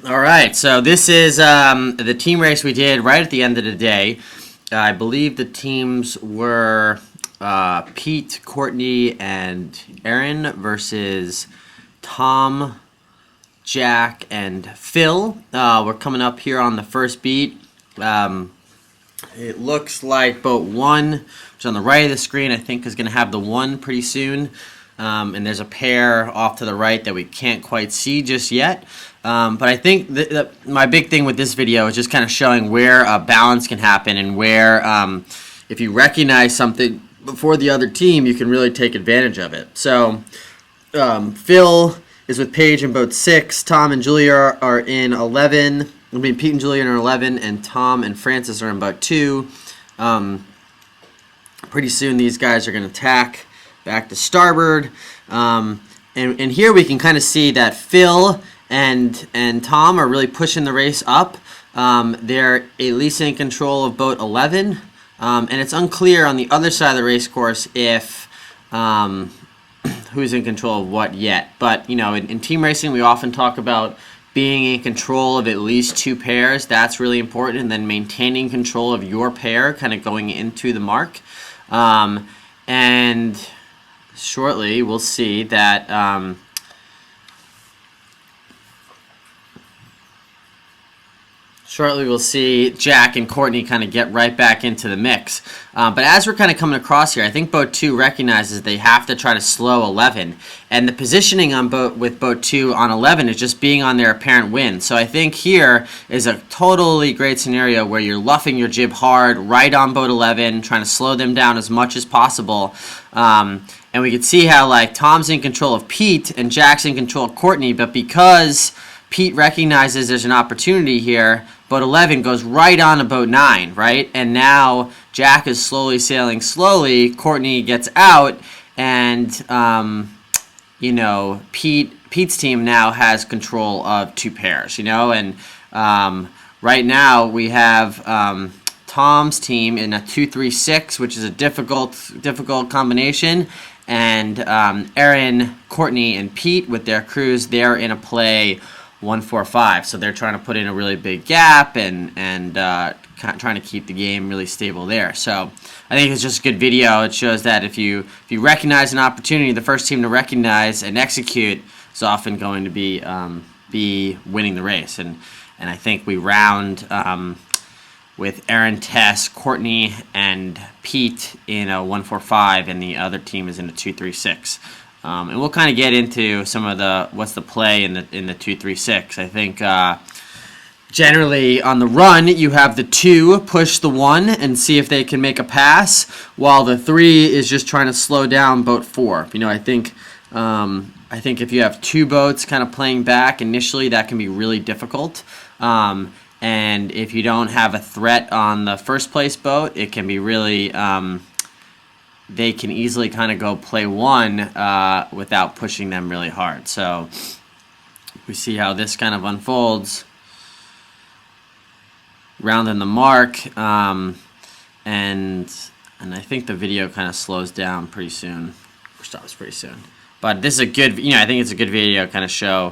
All right, so this is the team race we did right at the end of the day. I believe the teams were Pete, Courtney, and Aaron versus Tom, Jack, and Phil. We're coming up here on the first beat. It looks like boat one, which is on the right of the screen, I think is going to have the one pretty soon. And there's a pair off to the right that we can't quite see just yet. But I think my big thing with this video is just kind of showing where balance can happen and where if you recognize something before the other team, you can really take advantage of it. So Phil is with Paige in boat 6. Tom and Julia are in 11. I mean, Pete and Julia are in 11, and Tom and Francis are in boat 2. Pretty soon these guys are going to tack back to starboard. And here we can kind of see that Phil and Tom are really pushing the race up. They're at least in control of boat 11. And it's unclear on the other side of the race course if who's in control of what yet. But, you know, in team racing, we often talk about being in control of at least 2 pairs. That's really important. And then maintaining control of your pair kind of going into the mark. And shortly we'll see that Jack and Courtney kind of get right back into the mix. But as we're kind of coming across here, I think boat 2 recognizes they have to try to slow 11. And the positioning on with boat 2 on 11 is just being on their apparent wind. So I think here is a totally great scenario where you're luffing your jib hard right on boat 11, trying to slow them down as much as possible. And we can see how like Tom's in control of Pete and Jack's in control of Courtney, but because Pete recognizes there's an opportunity here, boat 11 goes right on to boat 9, right? And now Jack is slowly sailing slowly. Courtney gets out, and you know, Pete's team now has control of 2 pairs, you know, and right now we have Tom's team in a 2-3-6, which is a difficult combination, and Aaron, Courtney, and Pete with their crews, they're in a play 1-4-5, so they're trying to put in a really big gap and trying to keep the game really stable there. So I think it's just a good video. It shows that if you recognize an opportunity, the first team to recognize and execute is often going to be winning the race. And I think we round with Aaron, Tess, Courtney, and Pete in a 1-4-5, and the other team is in a 2-3-6. And we'll kind of get into some of what's the play in the 2-3-6. I think generally on the run you have the 2 push the 1 and see if they can make a pass, while the 3 is just trying to slow down boat 4. You know, I think if you have 2 boats kind of playing back initially, that can be really difficult. And if you don't have a threat on the first place boat, it can be really they can easily kind of go play 1 without pushing them really hard. So we see how this kind of unfolds. Rounding the mark, and I think the video kind of slows down pretty soon, or stops pretty soon. But this is a good, you know, I think it's a good video kind of show.